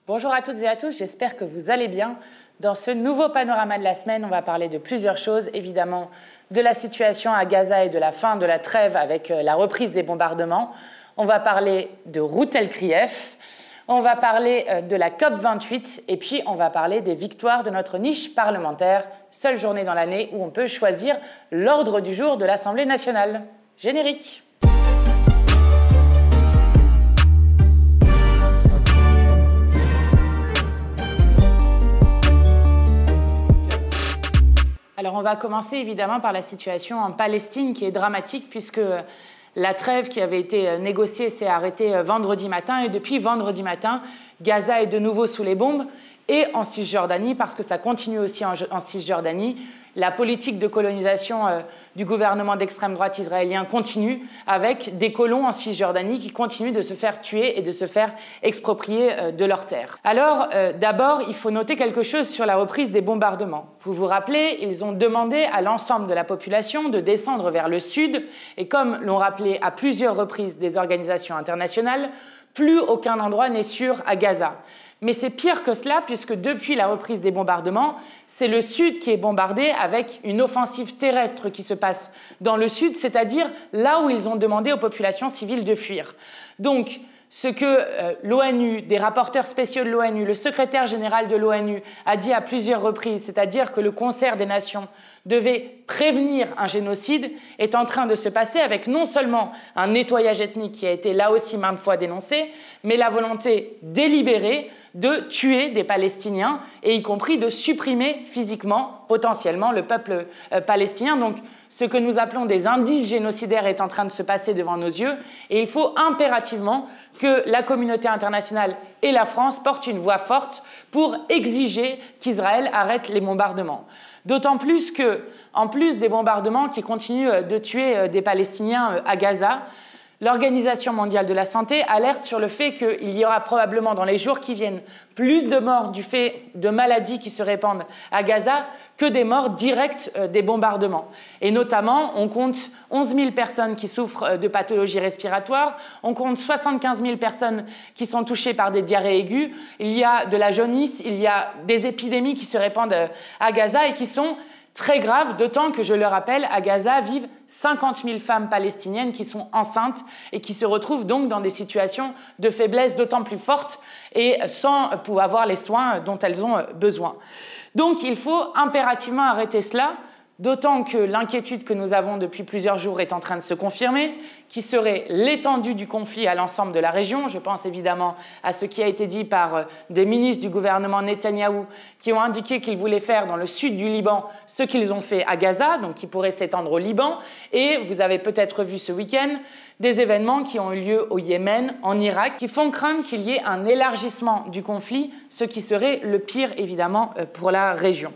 Bonjour à toutes et à tous, j'espère que vous allez bien. Dans ce nouveau panorama de la semaine, on va parler de plusieurs choses, évidemment de la situation à Gaza et de la fin de la trêve avec la reprise des bombardements. On va parler de Ruth El-Krief, on va parler de la COP28 et puis on va parler des victoires de notre niche parlementaire, seule journée dans l'année où on peut choisir l'ordre du jour de l'Assemblée nationale. Générique. Alors on va commencer évidemment par la situation en Palestine qui est dramatique puisque la trêve qui avait été négociée s'est arrêtée vendredi matin et depuis vendredi matin, Gaza est de nouveau sous les bombes et en Cisjordanie parce que ça continue aussi en Cisjordanie. La politique de colonisation du gouvernement d'extrême droite israélien continue avec des colons en Cisjordanie qui continuent de se faire tuer et de se faire exproprier de leurs terres. Alors, d'abord, il faut noter quelque chose sur la reprise des bombardements. Vous vous rappelez, ils ont demandé à l'ensemble de la population de descendre vers le sud et comme l'ont rappelé à plusieurs reprises des organisations internationales, plus aucun endroit n'est sûr à Gaza. Mais c'est pire que cela, puisque depuis la reprise des bombardements, c'est le sud qui est bombardé avec une offensive terrestre qui se passe dans le sud, c'est-à-dire là où ils ont demandé aux populations civiles de fuir. Donc, ce que l'ONU, des rapporteurs spéciaux de l'ONU, le secrétaire général de l'ONU a dit à plusieurs reprises, c'est-à-dire que le concert des nations devait prévenir un génocide, est en train de se passer avec non seulement un nettoyage ethnique qui a été là aussi maintes fois dénoncé, mais la volonté délibérée de tuer des Palestiniens et y compris de supprimer physiquement, potentiellement, le peuple palestinien. Donc, ce que nous appelons des indices génocidaires est en train de se passer devant nos yeux et il faut impérativement que la communauté internationale et la France portent une voix forte pour exiger qu'Israël arrête les bombardements. D'autant plus que, en plus des bombardements qui continuent de tuer des Palestiniens à Gaza, l'Organisation mondiale de la santé alerte sur le fait qu'il y aura probablement dans les jours qui viennent plus de morts du fait de maladies qui se répandent à Gaza que des morts directes des bombardements. Et notamment, on compte 11 000 personnes qui souffrent de pathologies respiratoires, on compte 75 000 personnes qui sont touchées par des diarrhées aiguës, il y a de la jaunisse, il y a des épidémies qui se répandent à Gaza et qui sont très grave, d'autant que, je le rappelle, à Gaza vivent 50 000 femmes palestiniennes qui sont enceintes et qui se retrouvent donc dans des situations de faiblesse d'autant plus fortes et sans pouvoir avoir les soins dont elles ont besoin. Donc il faut impérativement arrêter cela, d'autant que l'inquiétude que nous avons depuis plusieurs jours est en train de se confirmer, qui serait l'étendue du conflit à l'ensemble de la région. Je pense évidemment à ce qui a été dit par des ministres du gouvernement Netanyahou qui ont indiqué qu'ils voulaient faire dans le sud du Liban ce qu'ils ont fait à Gaza, donc qui pourrait s'étendre au Liban. Et vous avez peut-être vu ce week-end des événements qui ont eu lieu au Yémen, en Irak, qui font craindre qu'il y ait un élargissement du conflit, ce qui serait le pire évidemment pour la région.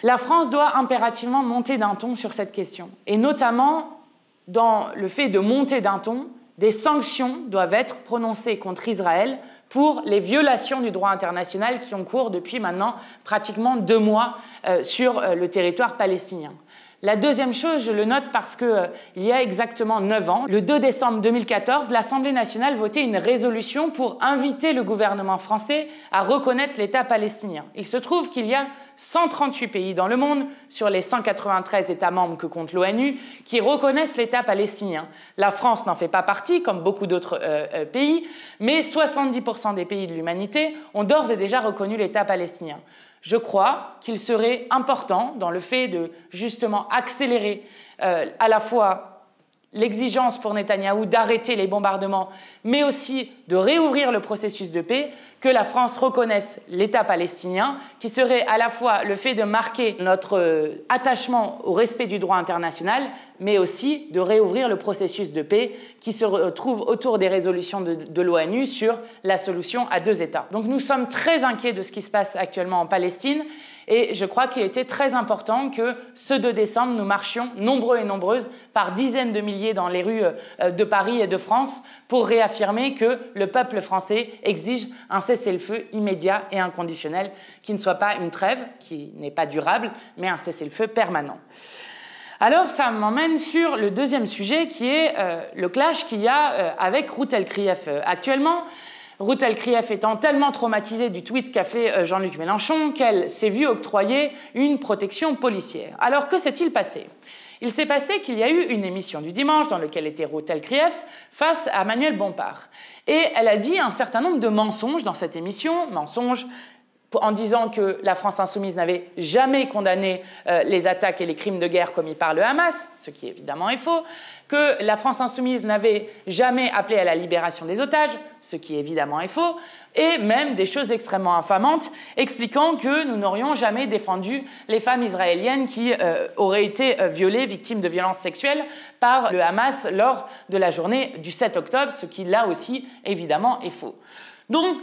La France doit impérativement monter d'un ton sur cette question. Et notamment, dans le fait de monter d'un ton, des sanctions doivent être prononcées contre Israël pour les violations du droit international qui ont cours depuis maintenant pratiquement 2 mois sur le territoire palestinien. La deuxième chose, je le note parce qu'il y a exactement 9 ans, le 2 décembre 2014, l'Assemblée nationale votait une résolution pour inviter le gouvernement français à reconnaître l'État palestinien. Il se trouve qu'il y a 138 pays dans le monde, sur les 193 États membres que compte l'ONU, qui reconnaissent l'État palestinien. La France n'en fait pas partie, comme beaucoup d'autres pays, mais 70% des pays de l'humanité ont d'ores et déjà reconnu l'État palestinien. Je crois qu'il serait important, dans le fait de justement accélérer à la fois l'exigence pour Netanyahou d'arrêter les bombardements, mais aussi de réouvrir le processus de paix, que la France reconnaisse l'État palestinien, qui serait à la fois le fait de marquer notre attachement au respect du droit international, mais aussi de réouvrir le processus de paix qui se retrouve autour des résolutions de l'ONU sur la solution à 2 États. Donc nous sommes très inquiets de ce qui se passe actuellement en Palestine et je crois qu'il était très important que ce 2 décembre, nous marchions nombreux et nombreuses par dizaines de milliers dans les rues de Paris et de France pour réaffirmer que le peuple français exige un cessez-le-feu immédiat et inconditionnel, qui ne soit pas une trêve, qui n'est pas durable, mais un cessez-le-feu permanent. Alors ça m'emmène sur le deuxième sujet qui est le clash qu'il y a avec Ruth El-Krief. Actuellement, Ruth Elkrief étant tellement traumatisée du tweet qu'a fait Jean-Luc Mélenchon qu'elle s'est vue octroyer une protection policière. Alors que s'est-il passé ? Il s'est passé qu'il y a eu une émission du dimanche dans laquelle était Ruth Elkrief face à Manuel Bompard. Et elle a dit un certain nombre de mensonges dans cette émission, mensonges en disant que la France insoumise n'avait jamais condamné les attaques et les crimes de guerre commis par le Hamas, ce qui évidemment est faux, que la France insoumise n'avait jamais appelé à la libération des otages, ce qui évidemment est faux, et même des choses extrêmement infamantes, expliquant que nous n'aurions jamais défendu les femmes israéliennes qui auraient été violées, victimes de violences sexuelles par le Hamas lors de la journée du 7 octobre, ce qui là aussi évidemment est faux. Donc,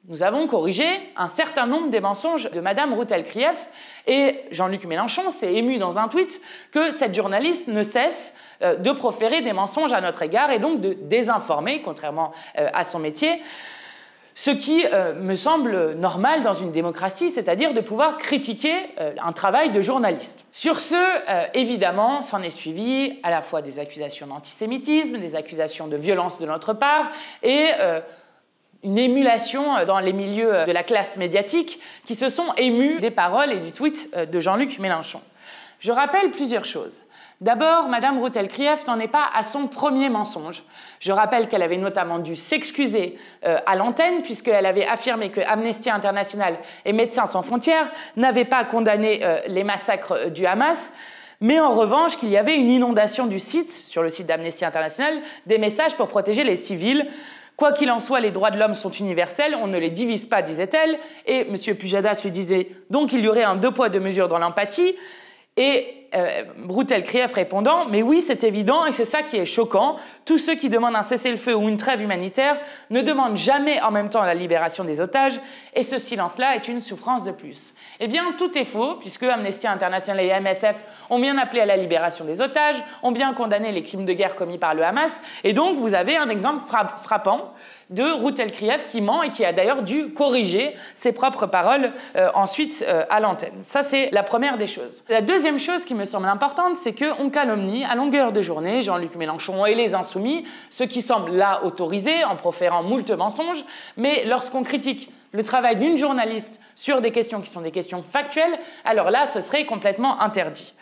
nous avons corrigé un certain nombre des mensonges de Madame Ruth Elkrief et Jean-Luc Mélenchon s'est ému dans un tweet que cette journaliste ne cesse de proférer des mensonges à notre égard et donc de désinformer, contrairement à son métier, ce qui me semble normal dans une démocratie, c'est-à-dire de pouvoir critiquer un travail de journaliste. Sur ce, évidemment, s'en est suivi à la fois des accusations d'antisémitisme, des accusations de violence de notre part et une émulation dans les milieux de la classe médiatique qui se sont émus des paroles et du tweet de Jean-Luc Mélenchon. Je rappelle plusieurs choses. D'abord, Madame Ruth Elkrief n'en est pas à son premier mensonge. Je rappelle qu'elle avait notamment dû s'excuser à l'antenne puisqu'elle avait affirmé que Amnesty International et Médecins sans frontières n'avaient pas condamné les massacres du Hamas, mais en revanche qu'il y avait une inondation du site, sur le site d'Amnesty International, des messages pour protéger les civils. Quoi qu'il en soit, les droits de l'homme sont universels, on ne les divise pas, disait-elle, et M. Pujadas lui disait « donc il y aurait un deux poids, deux mesures dans l'empathie », et Ruth Elkrief répondant « mais oui, c'est évident, et c'est ça qui est choquant, tous ceux qui demandent un cessez-le-feu ou une trêve humanitaire ne demandent jamais en même temps la libération des otages, et ce silence-là est une souffrance de plus ». Eh bien, tout est faux, puisque Amnesty International et MSF ont bien appelé à la libération des otages, ont bien condamné les crimes de guerre commis par le Hamas, et donc vous avez un exemple frappant de Ruth Elkrief qui ment et qui a d'ailleurs dû corriger ses propres paroles ensuite à l'antenne. Ça, c'est la première des choses. La deuxième chose qui me semble importante, c'est qu'on calomnie à longueur de journée Jean-Luc Mélenchon et les Insoumis, ce qui semble là autorisé en proférant moult mensonges, mais lorsqu'on critique le travail d'une journaliste sur des questions qui sont des questions factuelles, alors là, ce serait complètement interdit.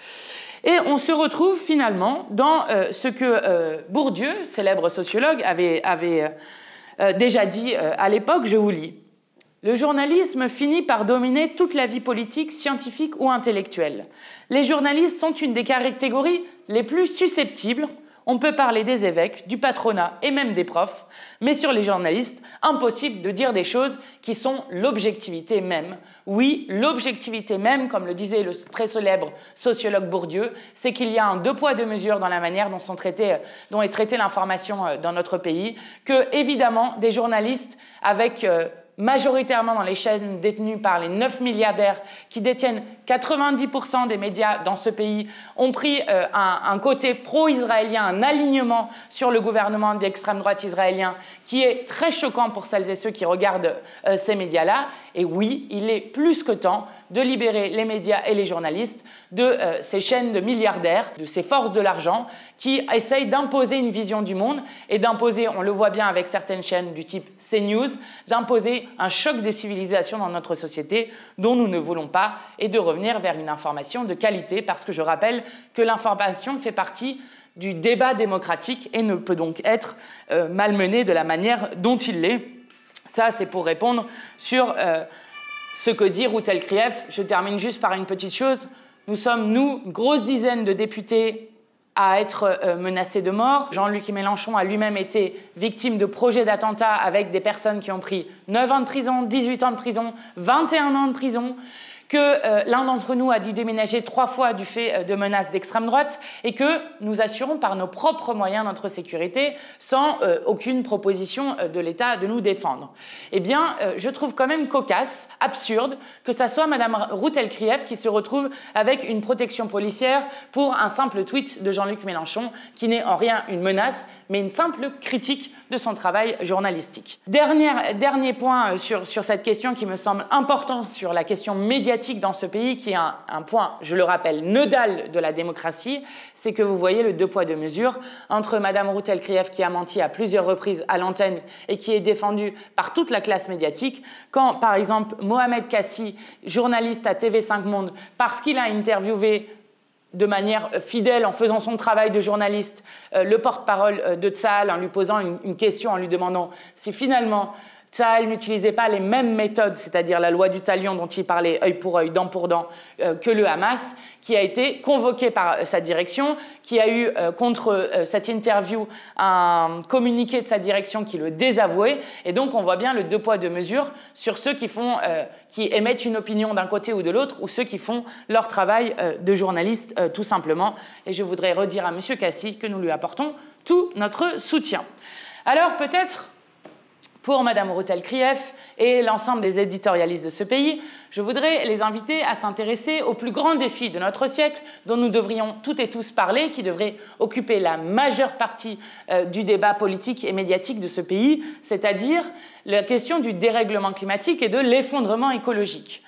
Et on se retrouve finalement dans ce que Bourdieu, célèbre sociologue, avait déjà dit à l'époque, je vous lis. « Le journalisme finit par dominer toute la vie politique, scientifique ou intellectuelle. Les journalistes sont une des catégories les plus susceptibles. On peut parler des évêques, du patronat et même des profs, mais sur les journalistes, impossible de dire des choses qui sont l'objectivité même. Oui, l'objectivité même, comme le disait le très célèbre sociologue Bourdieu, c'est qu'il y a un deux poids, deux mesures dans la manière dont est traitée l'information dans notre pays, que, évidemment, des journalistes avec majoritairement dans les chaînes détenues par les 9 milliardaires qui détiennent 90% des médias dans ce pays, ont pris un côté pro-israélien, un alignement sur le gouvernement d'extrême droite israélien qui est très choquant pour celles et ceux qui regardent ces médias-là. Et oui, il est plus que temps de libérer les médias et les journalistes de ces chaînes de milliardaires, de ces forces de l'argent qui essayent d'imposer une vision du monde et d'imposer, on le voit bien avec certaines chaînes du type CNews, d'imposer un choc des civilisations dans notre société dont nous ne voulons pas et de revenir vers une information de qualité parce que je rappelle que l'information fait partie du débat démocratique et ne peut donc être malmenée de la manière dont il l'est. Ça, c'est pour répondre sur ce que dit Ruth Elkrief. Je termine juste par une petite chose. Nous sommes, nous, une grosse dizaine de députés à être menacé de mort. Jean-Luc Mélenchon a lui-même été victime de projets d'attentats avec des personnes qui ont pris 9 ans de prison, 18 ans de prison, 21 ans de prison, que l'un d'entre nous a dû déménager 3 fois du fait de menaces d'extrême droite et que nous assurons par nos propres moyens notre sécurité sans aucune proposition de l'État de nous défendre. Eh bien, je trouve quand même cocasse, absurde, que ça soit Mme Ruth Elkrief qui se retrouve avec une protection policière pour un simple tweet de Jean-Luc Mélenchon qui n'est en rien une menace, mais une simple critique de son travail journalistique. Dernier point sur cette question qui me semble important sur la question médiatique médiatique dans ce pays qui est un point, je le rappelle, nodal de la démocratie, c'est que vous voyez le deux poids deux mesures entre Mme Ruth El-Krief qui a menti à plusieurs reprises à l'antenne et qui est défendue par toute la classe médiatique, quand par exemple Mohamed Kassi, journaliste à TV5 Monde, parce qu'il a interviewé de manière fidèle, en faisant son travail de journaliste, le porte-parole de Tsahal, en lui posant une question, en lui demandant si finalement Tsahal n'utilisait pas les mêmes méthodes, c'est-à-dire la loi du talion dont il parlait, œil pour œil, dent pour dent, que le Hamas, qui a été convoqué par sa direction, qui a eu contre cette interview un communiqué de sa direction qui le désavouait. Et donc on voit bien le deux poids deux mesures sur ceux qui émettent une opinion d'un côté ou de l'autre, ou ceux qui font leur travail de journaliste tout simplement. Et je voudrais redire à M. Kassi que nous lui apportons tout notre soutien. Alors peut-être, pour Mme Ruth El-Krief et l'ensemble des éditorialistes de ce pays, je voudrais les inviter à s'intéresser au plus grand défi de notre siècle dont nous devrions toutes et tous parler, qui devrait occuper la majeure partie du débat politique et médiatique de ce pays, c'est-à-dire la question du dérèglement climatique et de l'effondrement écologique.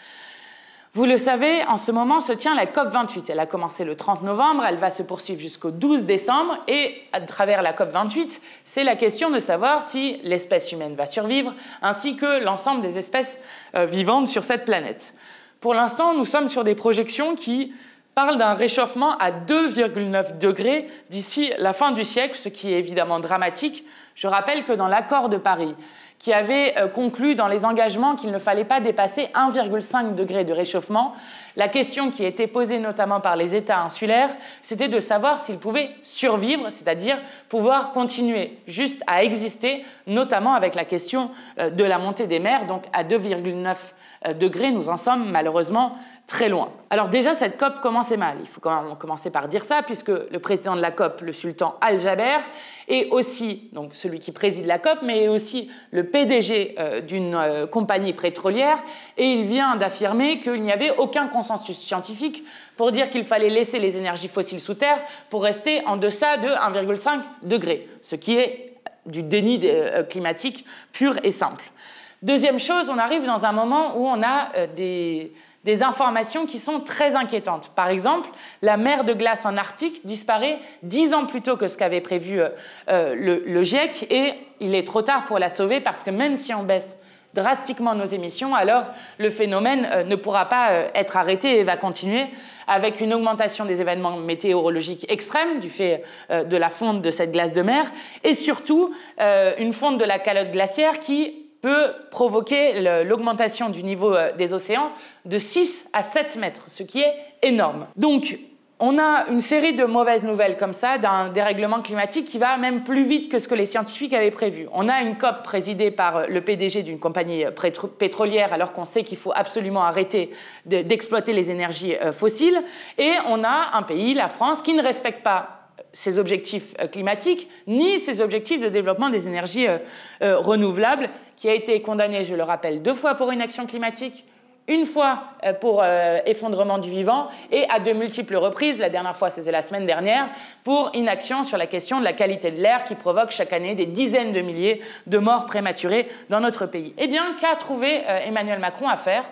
Vous le savez, en ce moment se tient la COP28. Elle a commencé le 30 novembre, elle va se poursuivre jusqu'au 12 décembre et à travers la COP28, c'est la question de savoir si l'espèce humaine va survivre ainsi que l'ensemble des espèces vivantes sur cette planète. Pour l'instant, nous sommes sur des projections qui parlent d'un réchauffement à 2,9 degrés d'ici la fin du siècle, ce qui est évidemment dramatique. Je rappelle que dans l'accord de Paris, qui avait conclu dans les engagements qu'il ne fallait pas dépasser 1,5 degré de réchauffement. La question qui était posée notamment par les États insulaires, c'était de savoir s'ils pouvaient survivre, c'est-à-dire pouvoir continuer juste à exister, notamment avec la question de la montée des mers. Donc à 2,9 degrés, nous en sommes malheureusement très loin. Alors déjà, cette COP commençait mal. Il faut quand même commencer par dire ça, puisque le président de la COP, le sultan Al-Jaber, est aussi donc celui qui préside la COP, mais est aussi le PDG d'une compagnie pétrolière, et il vient d'affirmer qu'il n'y avait aucun consensus scientifique pour dire qu'il fallait laisser les énergies fossiles sous terre pour rester en deçà de 1,5 degré, ce qui est du déni climatique pur et simple. Deuxième chose, on arrive dans un moment où on a des informations qui sont très inquiétantes. Par exemple, la mer de glace en Arctique disparaît 10 ans plus tôt que ce qu'avait prévu le GIEC, et il est trop tard pour la sauver parce que même si on baisse drastiquement nos émissions, alors le phénomène ne pourra pas être arrêté et va continuer avec une augmentation des événements météorologiques extrêmes du fait de la fonte de cette glace de mer, et surtout une fonte de la calotte glaciaire qui peut provoquer l'augmentation du niveau des océans de 6 à 7 mètres, ce qui est énorme. Donc, on a une série de mauvaises nouvelles comme ça, d'un dérèglement climatique qui va même plus vite que ce que les scientifiques avaient prévu. On a une COP présidée par le PDG d'une compagnie pétrolière, alors qu'on sait qu'il faut absolument arrêter d'exploiter les énergies fossiles. Et on a un pays, la France, qui ne respecte pas ses objectifs climatiques, ni ses objectifs de développement des énergies renouvelables, qui a été condamné, je le rappelle, 2 fois pour inaction climatique, 1 fois pour effondrement du vivant, et à 2 multiples reprises, la dernière fois c'était la semaine dernière, pour inaction sur la question de la qualité de l'air qui provoque chaque année des dizaines de milliers de morts prématurées dans notre pays. Eh bien, qu'a trouvé Emmanuel Macron à faire ?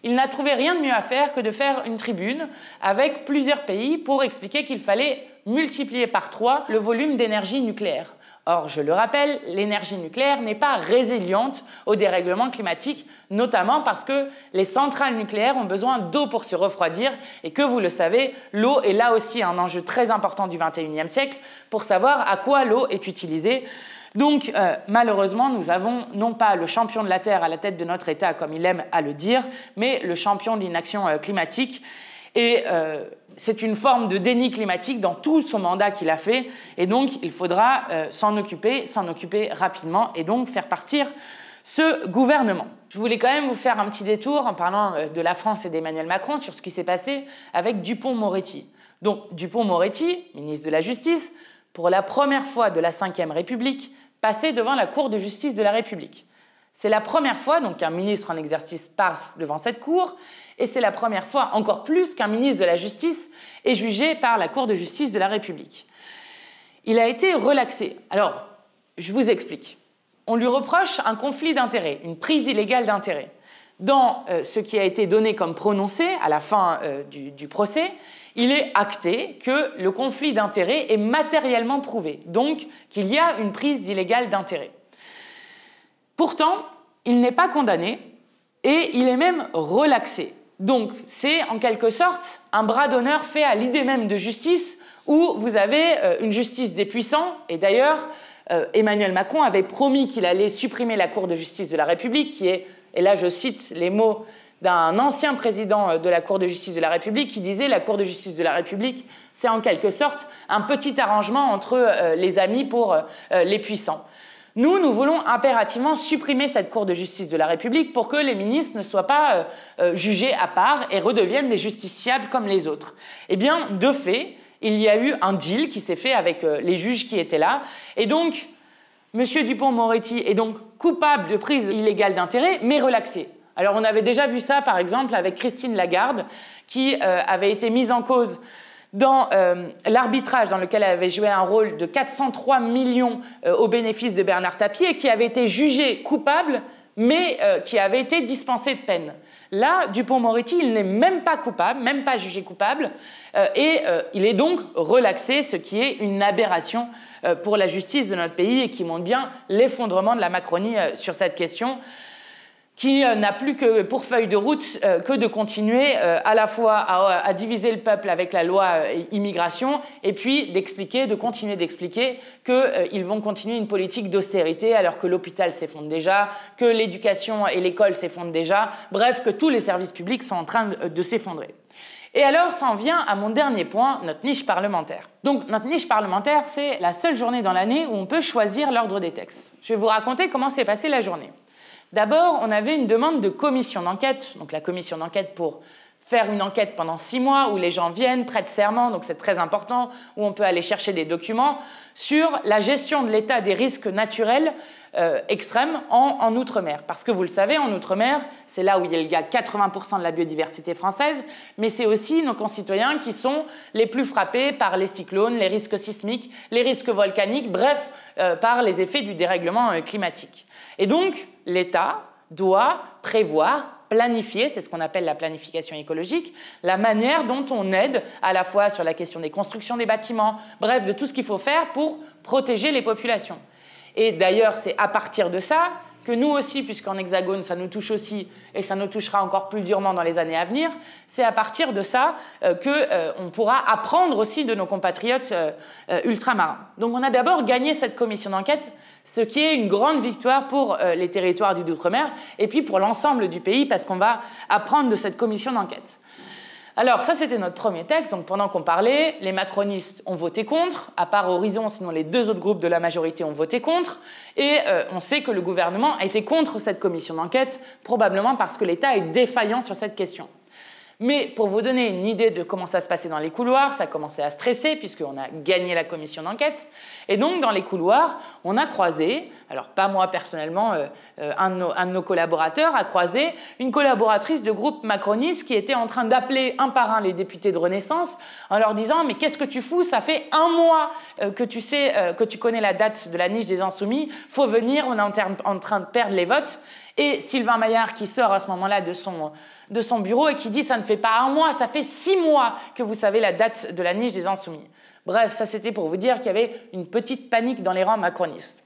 Il n'a trouvé rien de mieux à faire que de faire une tribune avec plusieurs pays pour expliquer qu'il fallait multiplier par 3 le volume d'énergie nucléaire. Or, je le rappelle, l'énergie nucléaire n'est pas résiliente au dérèglement climatique, notamment parce que les centrales nucléaires ont besoin d'eau pour se refroidir et que, vous le savez, l'eau est là aussi un enjeu très important du XXIe siècle pour savoir à quoi l'eau est utilisée. Donc, malheureusement, nous avons non pas le champion de la Terre à la tête de notre État, comme il aime à le dire, mais le champion de l'inaction climatique. Et c'est une forme de déni climatique dans tout son mandat qu'il a fait. Et donc, il faudra s'en occuper rapidement et donc faire partir ce gouvernement. Je voulais quand même vous faire un petit détour en parlant de la France et d'Emmanuel Macron sur ce qui s'est passé avec Dupond-Moretti. Donc, Dupond-Moretti, ministre de la Justice, pour la première fois de la Ve République, passé devant la Cour de justice de la République. C'est la première fois donc qu'un ministre en exercice passe devant cette cour, et c'est la première fois encore plus qu'un ministre de la Justice est jugé par la Cour de justice de la République. Il a été relaxé. Alors, je vous explique. On lui reproche un conflit d'intérêts, une prise illégale d'intérêts. dans ce qui a été donné comme prononcé à la fin du procès, il est acté que le conflit d'intérêts est matériellement prouvé, donc qu'il y a une prise d'illégal d'intérêt. Pourtant, il n'est pas condamné et il est même relaxé. Donc, c'est en quelque sorte un bras d'honneur fait à l'idée même de justice où vous avez une justice des puissants. Et d'ailleurs, Emmanuel Macron avait promis qu'il allait supprimer la Cour de justice de la République, qui est, et là je cite les mots d'un ancien président de la Cour de justice de la République, qui disait « La Cour de justice de la République, c'est en quelque sorte un petit arrangement entre les amis pour les puissants ». Nous voulons impérativement supprimer cette Cour de justice de la République pour que les ministres ne soient pas jugés à part et redeviennent des justiciables comme les autres. Eh bien, de fait, il y a eu un deal qui s'est fait avec les juges qui étaient là. Et donc, M. Dupond-Moretti est donc coupable de prise illégale d'intérêt, mais relaxé. Alors, on avait déjà vu ça, par exemple, avec Christine Lagarde, qui avait été mise en cause dans l'arbitrage dans lequel elle avait joué un rôle de 403 millions au bénéfice de Bernard Tapie et qui avait été jugée coupable, mais qui avait été dispensée de peine. Là, Dupond-Moretti, il n'est même pas coupable, même pas jugé coupable, et il est donc relaxé, ce qui est une aberration pour la justice de notre pays et qui montre bien l'effondrement de la Macronie sur cette question, qui n'a plus que pour feuille de route que de continuer à la fois à diviser le peuple avec la loi immigration et puis de continuer d'expliquer qu'ils vont continuer une politique d'austérité alors que l'hôpital s'effondre déjà, que l'éducation et l'école s'effondrent déjà, bref, que tous les services publics sont en train de s'effondrer. Et alors, ça en vient à mon dernier point, notre niche parlementaire. Donc, notre niche parlementaire, c'est la seule journée dans l'année où on peut choisir l'ordre des textes. Je vais vous raconter comment s'est passée la journée. D'abord, on avait une demande de commission d'enquête, donc la commission d'enquête pour faire une enquête pendant 6 mois où les gens viennent, prêtent serment, donc c'est très important, où on peut aller chercher des documents sur la gestion de l'état des risques naturels extrêmes en Outre-mer. Parce que vous le savez, en Outre-mer, c'est là où il y a 80% de la biodiversité française, mais c'est aussi nos concitoyens qui sont les plus frappés par les cyclones, les risques sismiques, les risques volcaniques, bref, par les effets du dérèglement climatique. Et donc, l'État doit prévoir, planifier, c'est ce qu'on appelle la planification écologique, la manière dont on aide à la fois sur la question des constructions des bâtiments, bref, de tout ce qu'il faut faire pour protéger les populations. Et d'ailleurs, c'est à partir de ça que nous aussi, puisqu'en Hexagone, ça nous touche aussi, et ça nous touchera encore plus durement dans les années à venir, c'est à partir de ça qu'on pourra apprendre aussi de nos compatriotes ultramarins. Donc on a d'abord gagné cette commission d'enquête, ce qui est une grande victoire pour les territoires d'outre-mer, et puis pour l'ensemble du pays, parce qu'on va apprendre de cette commission d'enquête. Alors, ça, c'était notre premier texte. Donc, pendant qu'on parlait, les macronistes ont voté contre, à part Horizon, sinon les 2 autres groupes de la majorité ont voté contre. Et on sait que le gouvernement a été contre cette commission d'enquête, probablement parce que l'État est défaillant sur cette question. Mais pour vous donner une idée de comment ça se passait dans les couloirs, ça commençait à stresser puisqu'on a gagné la commission d'enquête. Et donc, dans les couloirs, on a croisé, alors pas moi personnellement, un de nos collaborateurs a croisé une collaboratrice de groupe macroniste qui était en train d'appeler un par un les députés de Renaissance en leur disant « Mais qu'est-ce que tu fous? Ça fait 1 mois que tu sais, que tu connais la date de la niche des Insoumis. Faut venir, on est en train de perdre les votes. » Et Sylvain Maillard qui sort à ce moment-là de son bureau et qui dit « Ça ne fait pas 1 mois, ça fait 6 mois que vous savez la date de la niche des Insoumis. » Bref, ça c'était pour vous dire qu'il y avait une petite panique dans les rangs macronistes.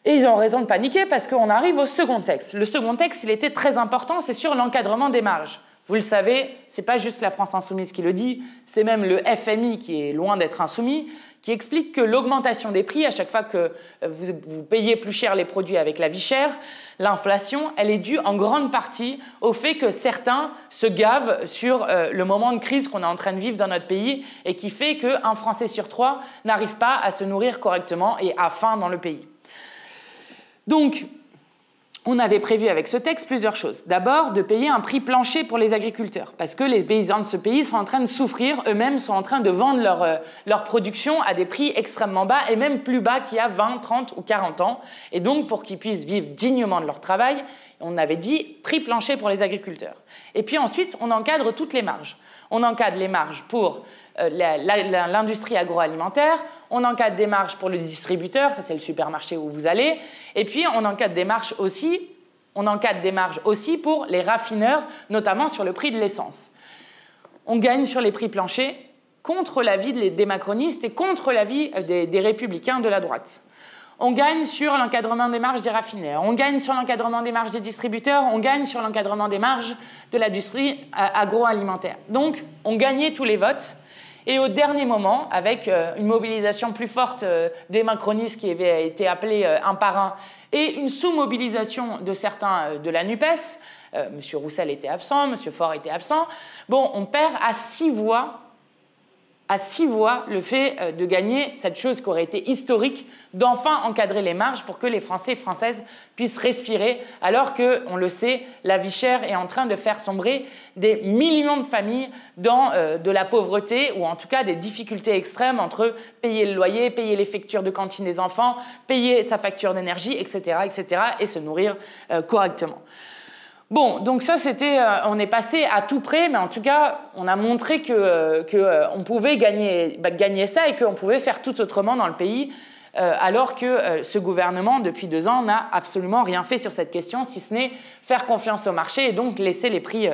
Et ils ont raison de paniquer parce qu'on arrive au second texte. Le second texte, il était très important, c'est sur l'encadrement des marges. Vous le savez, c'est pas juste la France insoumise qui le dit, c'est même le FMI qui est loin d'être insoumis, qui explique que l'augmentation des prix, à chaque fois que vous payez plus cher les produits avec la vie chère, l'inflation, elle est due en grande partie au fait que certains se gavent sur le moment de crise qu'on est en train de vivre dans notre pays et qui fait qu'un Français sur 3 n'arrive pas à se nourrir correctement et a faim dans le pays. Donc, on avait prévu avec ce texte plusieurs choses. D'abord, de payer un prix plancher pour les agriculteurs, parce que les paysans de ce pays sont en train de souffrir, eux-mêmes sont en train de vendre leur production à des prix extrêmement bas, et même plus bas qu'il y a 20, 30 ou 40 ans. Et donc, pour qu'ils puissent vivre dignement de leur travail, on avait dit prix plancher pour les agriculteurs. Et puis ensuite, on encadre toutes les marges. On encadre les marges pour l'industrie agroalimentaire, on encadre des marges pour le distributeur, ça c'est le supermarché où vous allez, et puis on encadre des marges aussi On encadre des marges aussi pour les raffineurs, notamment sur le prix de l'essence. On gagne sur les prix planchers contre l'avis des macronistes et contre l'avis des républicains de la droite. On gagne sur l'encadrement des marges des raffineurs, on gagne sur l'encadrement des marges des distributeurs, on gagne sur l'encadrement des marges de l'industrie agroalimentaire. Donc, on gagnait tous les votes. Et au dernier moment, avec une mobilisation plus forte des macronistes qui avaient été appelés un par un, et une sous-mobilisation de certains de la NUPES, M. Roussel était absent, M. Faure était absent, bon, on perd à 6 voix le fait de gagner cette chose qui aurait été historique, d'enfin encadrer les marges pour que les Français et Françaises puissent respirer, alors que, on le sait, la vie chère est en train de faire sombrer des millions de familles dans de la pauvreté, ou en tout cas des difficultés extrêmes entre payer le loyer, payer les factures de cantine des enfants, payer sa facture d'énergie, etc., et se nourrir correctement. Bon, donc ça, on est passé à tout près, mais en tout cas, on a montré qu'on pouvait gagner ça et qu'on pouvait faire tout autrement dans le pays, alors que ce gouvernement, depuis 2 ans, n'a absolument rien fait sur cette question, si ce n'est faire confiance au marché et donc laisser les prix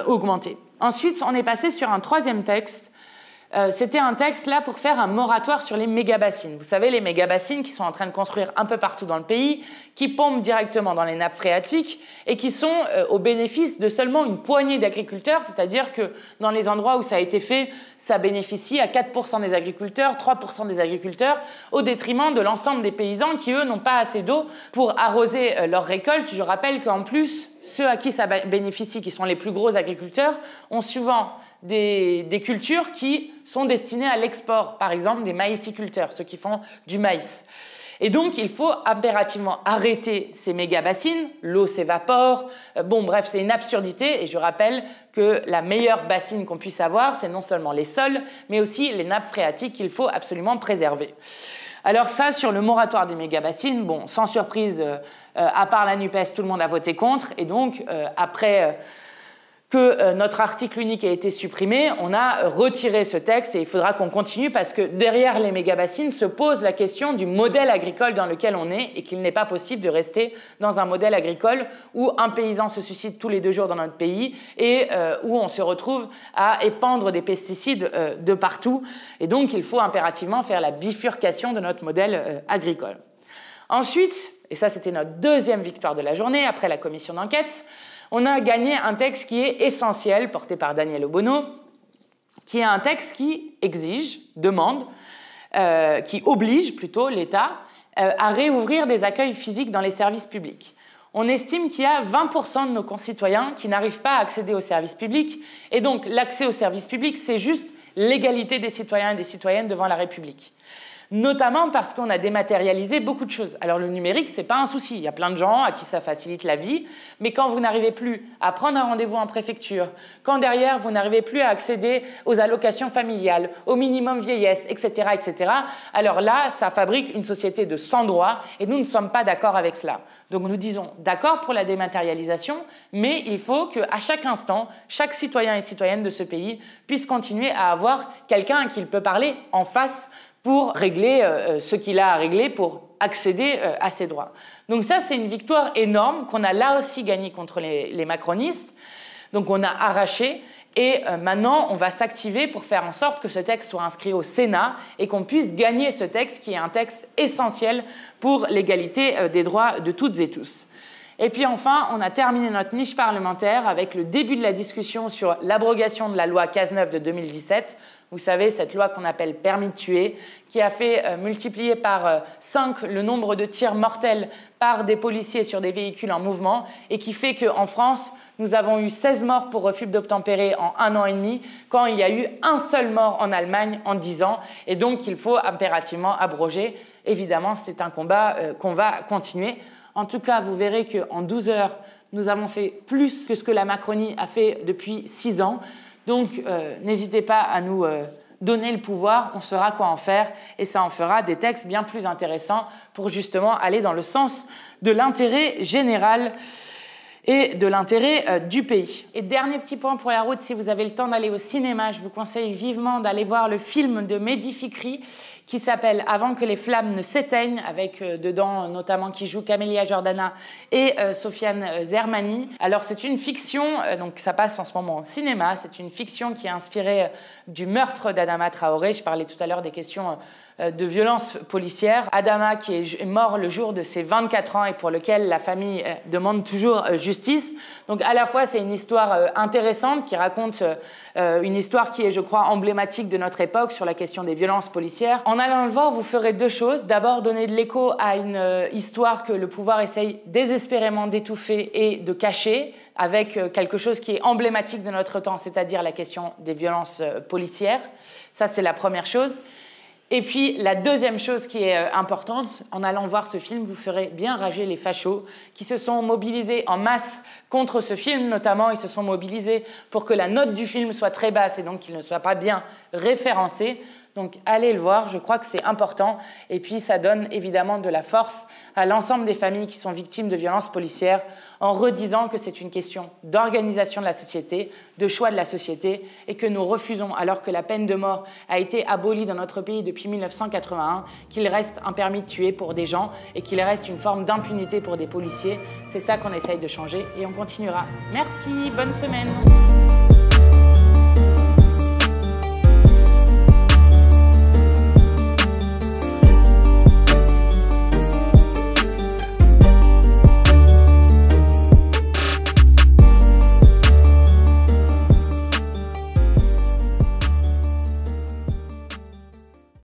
augmenter. Ensuite, on est passé sur un 3e texte. C'était un texte là pour faire un moratoire sur les méga-bassines. Vous savez, les méga-bassines qui sont en train de construire un peu partout dans le pays, qui pompent directement dans les nappes phréatiques et qui sont au bénéfice de seulement une poignée d'agriculteurs, c'est-à-dire que dans les endroits où ça a été fait, ça bénéficie à 4% des agriculteurs, 3% des agriculteurs, au détriment de l'ensemble des paysans qui, eux, n'ont pas assez d'eau pour arroser leurs récoltes. Je rappelle qu'en plus, ceux à qui ça bénéficie, qui sont les plus gros agriculteurs, ont souvent des cultures qui sont destinées à l'export, par exemple des maïsiculteurs, ceux qui font du maïs. Et donc, il faut impérativement arrêter ces méga-bassines, l'eau s'évapore, bon bref, c'est une absurdité, et je rappelle que la meilleure bassine qu'on puisse avoir, c'est non seulement les sols, mais aussi les nappes phréatiques qu'il faut absolument préserver. Alors ça, sur le moratoire des méga-bassines, bon, sans surprise, à part la NUPES, tout le monde a voté contre, et donc, après que notre article unique a été supprimé, on a retiré ce texte et il faudra qu'on continue parce que derrière les méga-bassines se pose la question du modèle agricole dans lequel on est et qu'il n'est pas possible de rester dans un modèle agricole où un paysan se suicide tous les 2 jours dans notre pays et où on se retrouve à épandre des pesticides de partout. Et donc, il faut impérativement faire la bifurcation de notre modèle agricole. Ensuite, et ça c'était notre 2e victoire de la journée après la commission d'enquête, on a gagné un texte qui est essentiel, porté par Daniel Obono, qui est un texte qui exige, demande, qui oblige plutôt l'État à réouvrir des accueils physiques dans les services publics. On estime qu'il y a 20% de nos concitoyens qui n'arrivent pas à accéder aux services publics, et donc l'accès aux services publics, c'est juste l'égalité des citoyens et des citoyennes devant la République. Notamment parce qu'on a dématérialisé beaucoup de choses. Alors le numérique, c'est pas un souci. Il y a plein de gens à qui ça facilite la vie, mais quand vous n'arrivez plus à prendre un rendez-vous en préfecture, quand derrière vous n'arrivez plus à accéder aux allocations familiales, au minimum vieillesse, etc., alors là, ça fabrique une société de sans droit et nous ne sommes pas d'accord avec cela. Donc nous disons d'accord pour la dématérialisation, mais il faut qu'à chaque instant, chaque citoyen et citoyenne de ce pays puisse continuer à avoir quelqu'un à qui il peut parler en face pour régler ce qu'il a à régler pour accéder à ses droits. Donc ça, c'est une victoire énorme qu'on a là aussi gagnée contre les macronistes. Donc on a arraché et maintenant, on va s'activer pour faire en sorte que ce texte soit inscrit au Sénat et qu'on puisse gagner ce texte qui est un texte essentiel pour l'égalité des droits de toutes et tous. Et puis enfin, on a terminé notre niche parlementaire avec le début de la discussion sur l'abrogation de la loi Cazeneuve de 2017. Vous savez, cette loi qu'on appelle permis de tuer, qui a fait multiplier par 5 le nombre de tirs mortels par des policiers sur des véhicules en mouvement et qui fait qu'en France, nous avons eu 16 morts pour refus d'obtempérer en 1 an et demi, quand il y a eu un seul mort en Allemagne en 10 ans. Et donc, il faut impérativement abroger. Évidemment, c'est un combat qu'on va continuer. En tout cas, vous verrez qu'en 12 heures, nous avons fait plus que ce que la Macronie a fait depuis 6 ans. Donc, n'hésitez pas à nous donner le pouvoir, on saura quoi en faire, et ça en fera des textes bien plus intéressants pour justement aller dans le sens de l'intérêt général et de l'intérêt du pays. Et dernier petit point pour la route, si vous avez le temps d'aller au cinéma, je vous conseille vivement d'aller voir le film de Mehdi Fikri, qui s'appelle Avant que les flammes ne s'éteignent, avec dedans notamment qui joue Camélia Jordana et Sofiane Zermani. Alors c'est une fiction, donc ça passe en ce moment au cinéma, c'est une fiction qui est inspirée du meurtre d'Adama Traoré. Je parlais tout à l'heure des questions de violence policière. Adama qui est mort le jour de ses 24 ans et pour lequel la famille demande toujours justice. Donc à la fois c'est une histoire intéressante qui raconte une histoire qui est, je crois, emblématique de notre époque sur la question des violences policières. En allant le voir, vous ferez deux choses. D'abord, donner de l'écho à une histoire que le pouvoir essaye désespérément d'étouffer et de cacher, avec quelque chose qui est emblématique de notre temps, c'est-à-dire la question des violences policières. Ça, c'est la première chose. Et puis, la deuxième chose qui est importante, en allant voir ce film, vous ferez bien rager les fachos qui se sont mobilisés en masse contre ce film. Notamment, ils se sont mobilisés pour que la note du film soit très basse et donc qu'il ne soit pas bien référencé. Donc, allez le voir, je crois que c'est important. Et puis, ça donne évidemment de la force à l'ensemble des familles qui sont victimes de violences policières en redisant que c'est une question d'organisation de la société, de choix de la société et que nous refusons, alors que la peine de mort a été abolie dans notre pays depuis 1981, qu'il reste un permis de tuer pour des gens et qu'il reste une forme d'impunité pour des policiers. C'est ça qu'on essaye de changer et on continuera. Merci, bonne semaine.